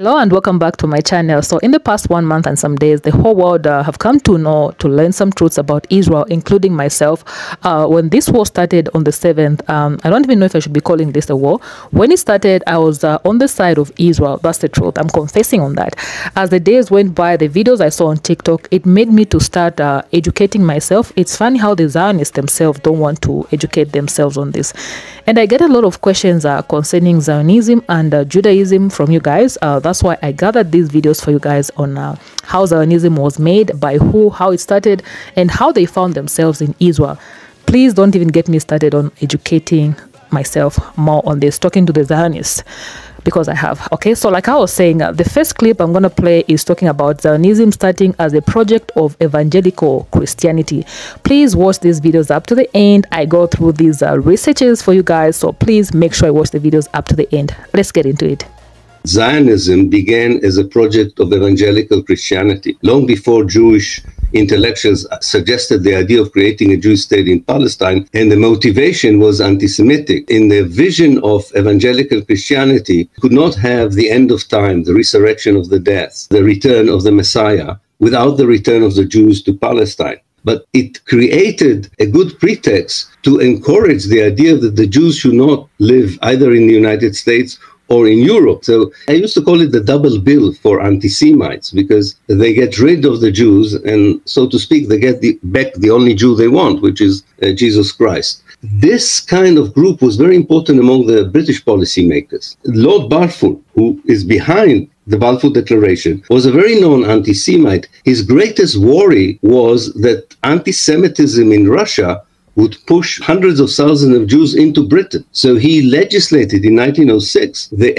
Hello and welcome back to my channel. So in the past 1 month and some days, the whole world have come to learn some truths about Israel, including myself. When this war started on the 7th, I don't even know if I should be calling this a war. When it started, I was on the side of Israel. That's the truth. I'm confessing on that. As the days went by, the videos I saw on TikTok, it made me to start educating myself. It's funny how the Zionists themselves don't want to educate themselves on this. And I get a lot of questions concerning Zionism and Judaism from you guys. That's why I gathered these videos for you guys on how Zionism was made, by who, how it started, and how they found themselves in Israel. Please don't even get me started on educating myself more on this, talking to the Zionists, because I have. Okay, so like I was saying, the first clip I'm going to play is talking about Zionism starting as a project of evangelical Christianity. Please watch these videos up to the end. I go through these researches for you guys, so please make sure I watch the videos up to the end. Let's get into it. Zionism began as a project of evangelical Christianity long before Jewish intellectuals suggested the idea of creating a Jewish state in Palestine, and the motivation was anti-Semitic. In the vision of evangelical Christianity, could not have the end of time, the resurrection of the dead, the return of the Messiah, without the return of the Jews to Palestine. But it created a good pretext to encourage the idea that the Jews should not live either in the United States or in Europe. So I used to call it the double bill for anti-Semites, because they get rid of the Jews and, so to speak, they get back the only Jew they want, which is Jesus Christ. This kind of group was very important among the British policymakers. Lord Balfour, who is behind the Balfour Declaration, was a very known anti-Semite. His greatest worry was that anti-Semitism in Russia would push hundreds of thousands of Jews into Britain. So he legislated in 1906 the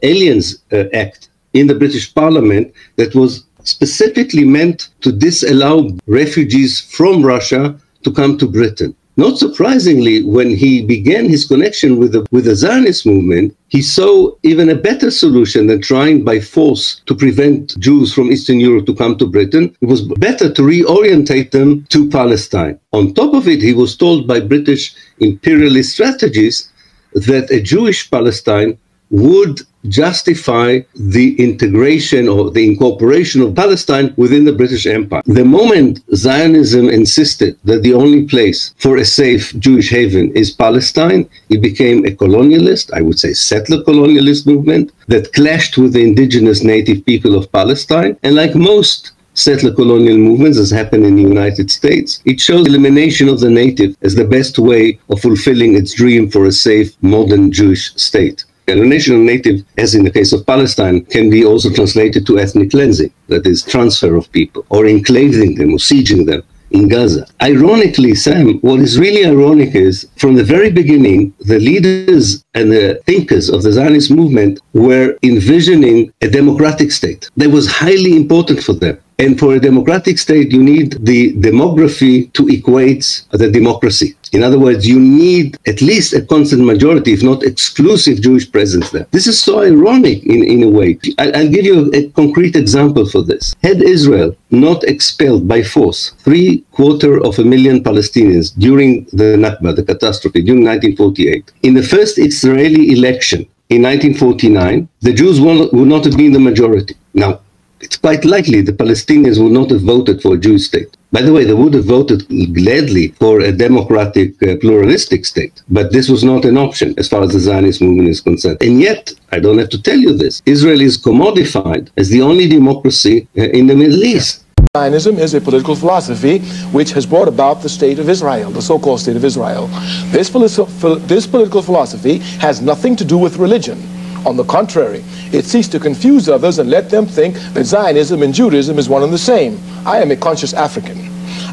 Aliens Act in the British Parliament that was specifically meant to disallow refugees from Russia to come to Britain. Not surprisingly, when he began his connection with the Zionist movement, he saw even a better solution than trying by force to prevent Jews from Eastern Europe to come to Britain. It was better to reorientate them to Palestine. On top of it, he was told by British imperialist strategists that a Jewish Palestine would justify the integration or the incorporation of Palestine within the British Empire. The moment Zionism insisted that the only place for a safe Jewish haven is Palestine, it became a colonialist, I would say settler colonialist movement that clashed with the indigenous native people of Palestine. And like most settler colonial movements, as happened in the United States, it shows elimination of the native as the best way of fulfilling its dream for a safe modern Jewish state. Elimination of native, as in the case of Palestine, can be also translated to ethnic cleansing, that is, transfer of people, or enclaving them, or sieging them in Gaza. Ironically, Sam, what is really ironic is, from the very beginning, the leaders and the thinkers of the Zionist movement were envisioning a democratic state. That was highly important for them. And for a democratic state, you need the demography to equate the democracy. In other words, you need at least a constant majority, if not exclusive Jewish presence there. This is so ironic in a way. I'll give you a concrete example for this. Had Israel not expelled by force 750,000 Palestinians during the Nakba, the catastrophe, during 1948, in the first Israeli election in 1949, the Jews would not have been the majority. Now, it's quite likely the Palestinians would not have voted for a Jewish state. By the way, they would have voted gladly for a democratic, pluralistic state. But this was not an option as far as the Zionist movement is concerned. And yet, I don't have to tell you this, Israel is commodified as the only democracy in the Middle East. Zionism is a political philosophy which has brought about the state of Israel, the so-called state of Israel. This political philosophy has nothing to do with religion. On the contrary, it seeks to confuse others and let them think that Zionism and Judaism is one and the same. I am a conscious African.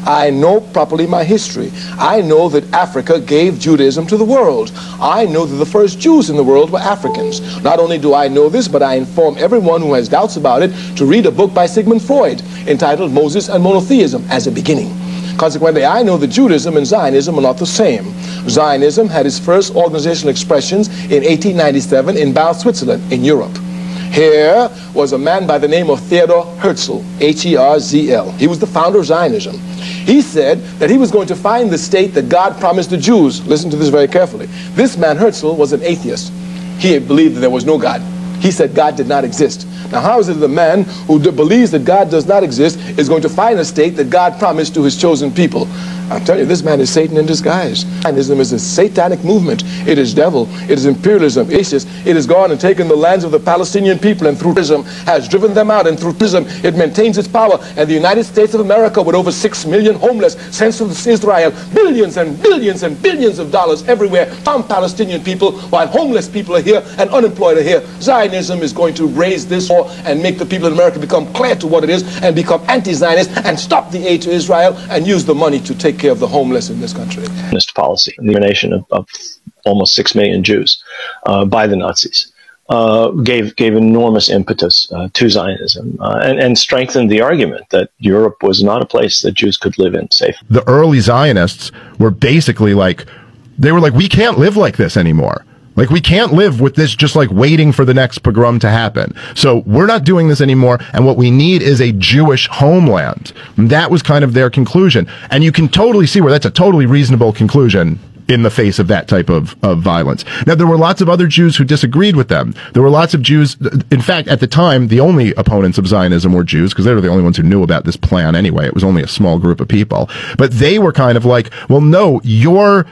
I know properly my history. I know that Africa gave Judaism to the world. I know that the first Jews in the world were Africans. Not only do I know this, but I inform everyone who has doubts about it to read a book by Sigmund Freud entitled Moses and Monotheism as a beginning. Consequently, I know that Judaism and Zionism are not the same. Zionism had its first organizational expressions in 1897 in Basel, Switzerland, in Europe. Here was a man by the name of Theodor Herzl, H-E-R-Z-L. He was the founder of Zionism. He said that he was going to find the state that God promised the Jews. Listen to this very carefully. This man, Herzl, was an atheist. He believed that there was no God. He said God did not exist. Now, how is it that a man who believes that God does not exist is going to find a state that God promised to his chosen people? I'm telling you, this man is Satan in disguise. Zionism is a satanic movement. It is devil. It is imperialism. It has gone and taken the lands of the Palestinian people, and through terrorism has driven them out, and through terrorism it maintains its power. And the United States of America, with over 6 million homeless, sends to Israel billions and billions and billions of dollars everywhere from Palestinian people, while homeless people are here and unemployed are here. Zionism is going to raise this war and make the people in America become clear to what it is and become anti-Zionist and stop the aid to Israel and use the money to take care of the homeless in this country. Policy, the elimination of almost 6 million Jews by the Nazis, gave enormous impetus to Zionism and strengthened the argument that Europe was not a place that Jews could live in safely. The early Zionists were basically like, we can't live like this anymore. Like, we can't live with this just like waiting for the next pogrom to happen. So we're not doing this anymore, and what we need is a Jewish homeland. And that was kind of their conclusion. And you can totally see where that's a totally reasonable conclusion in the face of that type of violence. Now, there were lots of other Jews who disagreed with them. There were lots of Jews, in fact, at the time, the only opponents of Zionism were Jews, because they were the only ones who knew about this plan anyway. It was only a small group of people. But they were kind of like, well, no, you're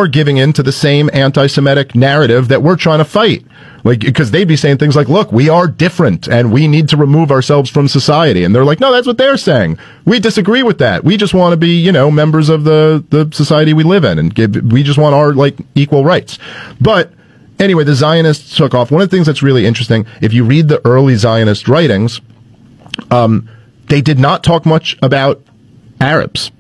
giving in to the same anti-Semitic narrative that we're trying to fight. Like, because they'd be saying things like, look, we are different and we need to remove ourselves from society. And they're like, no, that's what they're saying. We disagree with that. We just want to be, you know, members of the society we live in, and we just want our, like, equal rights. But anyway, the Zionists took off. One of the things that's really interesting, if you read the early Zionist writings, they did not talk much about Arabs.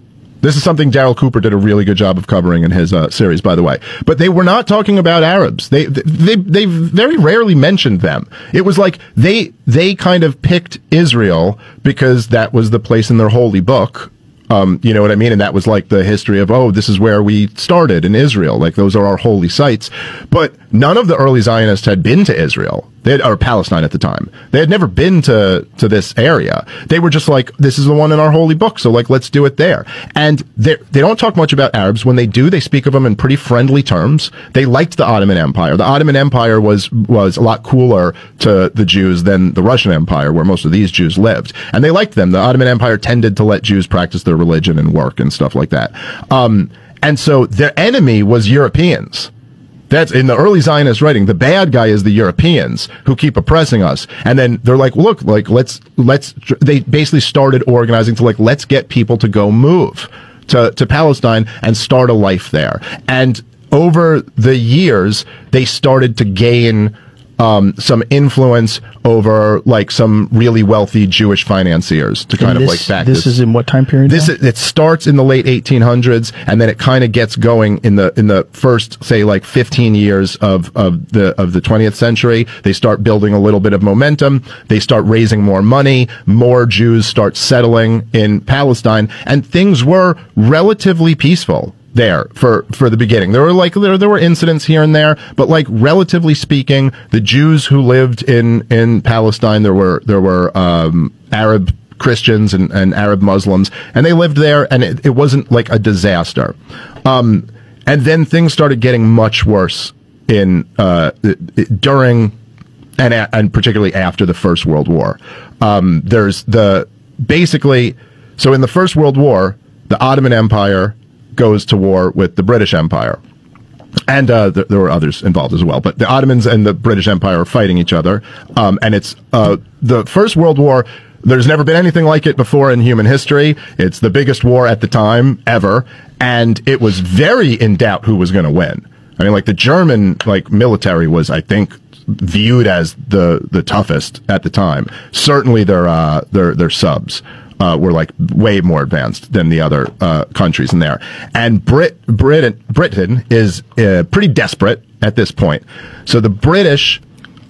This is something Darrell Cooper did a really good job of covering in his series, by the way. But they were not talking about Arabs. They very rarely mentioned them. It was like they kind of picked Israel because that was the place in their holy book. You know what I mean? And that was like the history of, oh, this is where we started in Israel. Like, those are our holy sites. But none of the early Zionists had been to Israel. Or Palestine at the time. They had never been to this area. They were just like, this is the one in our holy book, so like, let's do it there. And they don't talk much about Arabs. When they do, they speak of them in pretty friendly terms. They liked the Ottoman Empire. The Ottoman Empire was a lot cooler to the Jews than the Russian Empire, where most of these Jews lived. And they liked them. The Ottoman Empire tended to let Jews practice their religion and work and stuff like that. And so their enemy was Europeans. That's in the early Zionist writing. The bad guy is the Europeans who keep oppressing us. And then they're like, look, like, they basically started organizing to like, let's get people to go move to Palestine and start a life there. And over the years, they started to gain some influence over like some really wealthy Jewish financiers to kind of like back this. This is in what time period? It starts in the late 1800s, and then it kind of gets going in the first, say, like 15 years of the 20th century. They start building a little bit of momentum. They start raising more money. More Jews start settling in Palestine, and things were relatively peaceful there for the beginning. There were incidents here and there, but like, relatively speaking, the Jews who lived in Palestine, there were Arab Christians and Arab Muslims, and they lived there, and it wasn't like a disaster. And then things started getting much worse during and particularly after the First World War. So in the First World War, the Ottoman Empire goes to war with the British Empire. And there were others involved as well. But the Ottomans and the British Empire are fighting each other. And it's the First World War. There's never been anything like it before in human history. It's the biggest war at the time ever. And it was very in doubt who was going to win. I mean, like, the German military was, I think, viewed as the toughest at the time. Certainly their subs were like way more advanced than the other countries in there. And Britain is pretty desperate at this point. So the British,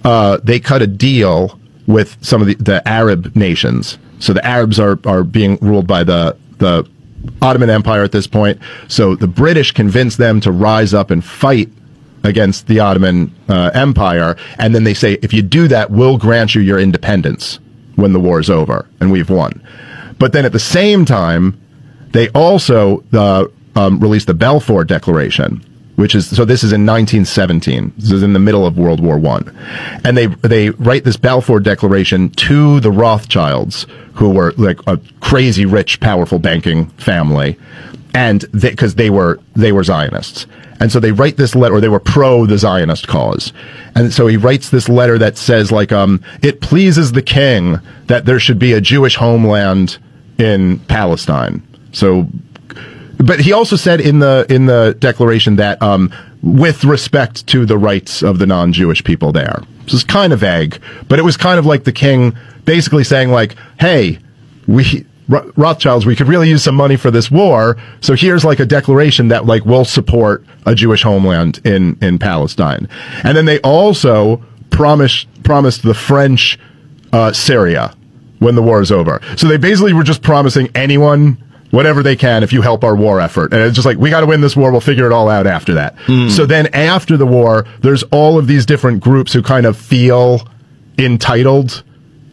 they cut a deal with some of the Arab nations. So the Arabs are being ruled by the Ottoman Empire at this point. So the British convince them to rise up and fight against the Ottoman Empire. And then they say, if you do that, we'll grant you your independence when the war is over and we've won. But then at the same time, they also released the Balfour Declaration, which is, so this is in 1917. This is in the middle of World War I. And they write this Balfour Declaration to the Rothschilds, who were like a crazy rich, powerful banking family. And because they were Zionists. And so they write this letter, or they were pro the Zionist cause. And so he writes this letter that says, like, it pleases the king that there should be a Jewish homeland in Palestine. So, but he also said in the declaration that, with respect to the rights of the non-Jewish people there. So it's kind of vague, but it was kind of like the king basically saying, like, hey, Rothschilds, we could really use some money for this war, so here's like a declaration that like will support a Jewish homeland in Palestine. And then they also promised the French Syria when the war is over. So they basically were just promising anyone whatever they can if you help our war effort. And it's just like, we got to win this war, we'll figure it all out after that. So then after the war, there's all of these different groups who kind of feel entitled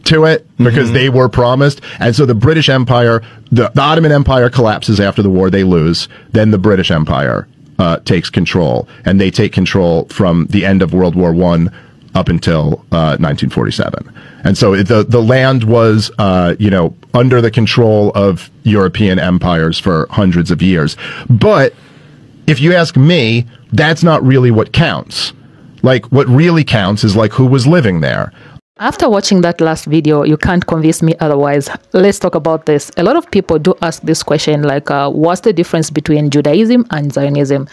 to it because they were promised. And so the British Empire, the Ottoman Empire collapses after the war, they lose. Then the British Empire takes control, and they take control from the end of World War I up until 1947. And so the land was, under the control of European empires for hundreds of years. But if you ask me, that's not really what counts. Like, what really counts is like who was living there. After watching that last video, you can't convince me otherwise. Let's talk about this. A lot of people do ask this question, like, what's the difference between Judaism and Zionism?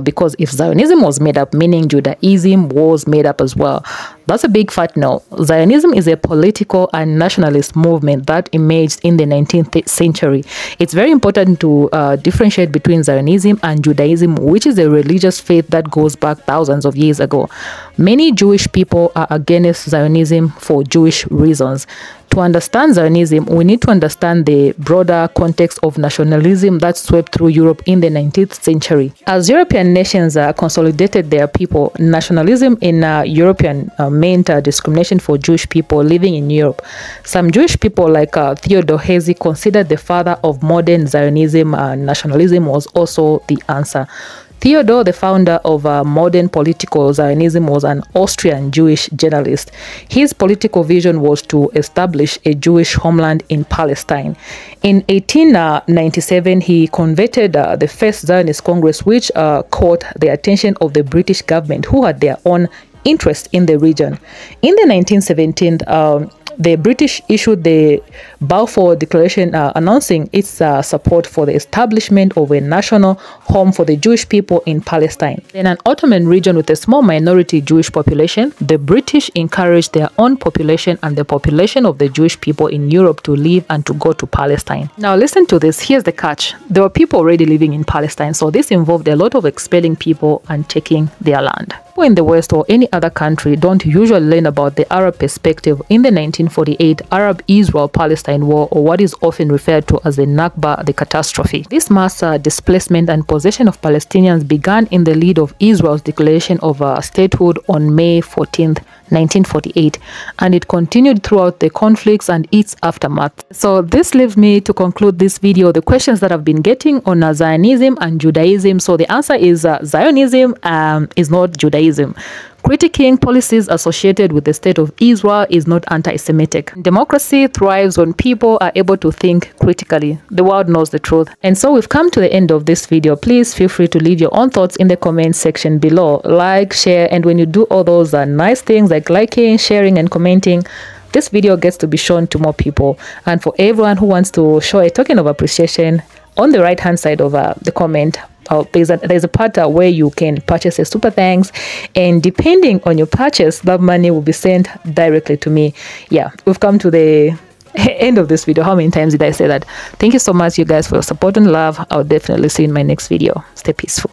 Because if Zionism was made up, meaning Judaism was made up as well. That's a big fat no. Zionism is a political and nationalist movement that emerged in the 19th century. It's very important to differentiate between Zionism and Judaism, which is a religious faith that goes back thousands of years ago. Many Jewish people are against Zionism for Jewish reasons. To understand Zionism, we need to understand the broader context of nationalism that swept through Europe in the 19th century. As European nations consolidated their people, nationalism in European meant discrimination for Jewish people living in Europe. Some Jewish people, like Theodor Herzl, considered the father of modern Zionism, nationalism was also the answer. Theodor, the founder of modern political Zionism, was an Austrian Jewish journalist. His political vision was to establish a Jewish homeland in Palestine. In 1897, he convened the First Zionist Congress, which caught the attention of the British government, who had their own interest in the region. In the 1917, the British issued the Balfour Declaration announcing its support for the establishment of a national home for the Jewish people in Palestine. In an Ottoman region with a small minority Jewish population, the British encouraged their own population and the population of the Jewish people in Europe to leave and to go to Palestine. Now listen to this, here's the catch. There were people already living in Palestine, so this involved a lot of expelling people and taking their land. People in the West or any other country don't usually learn about the Arab perspective in the 1948 Arab-Israel-Palestine War, or what is often referred to as the Nakba, the catastrophe. This mass displacement and possession of Palestinians began in the lead of Israel's declaration of statehood on May 14th, 1948, and it continued throughout the conflicts and its aftermath. So this leaves me to conclude this video, the questions that I've been getting on Zionism and Judaism. So the answer is Zionism is not Judaism. Critiquing policies associated with the state of Israel is not anti-Semitic. Democracy thrives when people are able to think critically. The world knows the truth. And so we've come to the end of this video. Please feel free to leave your own thoughts in the comment section below. Like, share, and when you do all those nice things like liking, sharing, and commenting, this video gets to be shown to more people. And for everyone who wants to show a token of appreciation, on the right hand side of the comment, there's a part where you can purchase a super thanks, and depending on your purchase, that money will be sent directly to me. Yeah, we've come to the end of this video. How many times did I say that? Thank you so much, you guys, for your support and love. I'll definitely see you in my next video. Stay peaceful.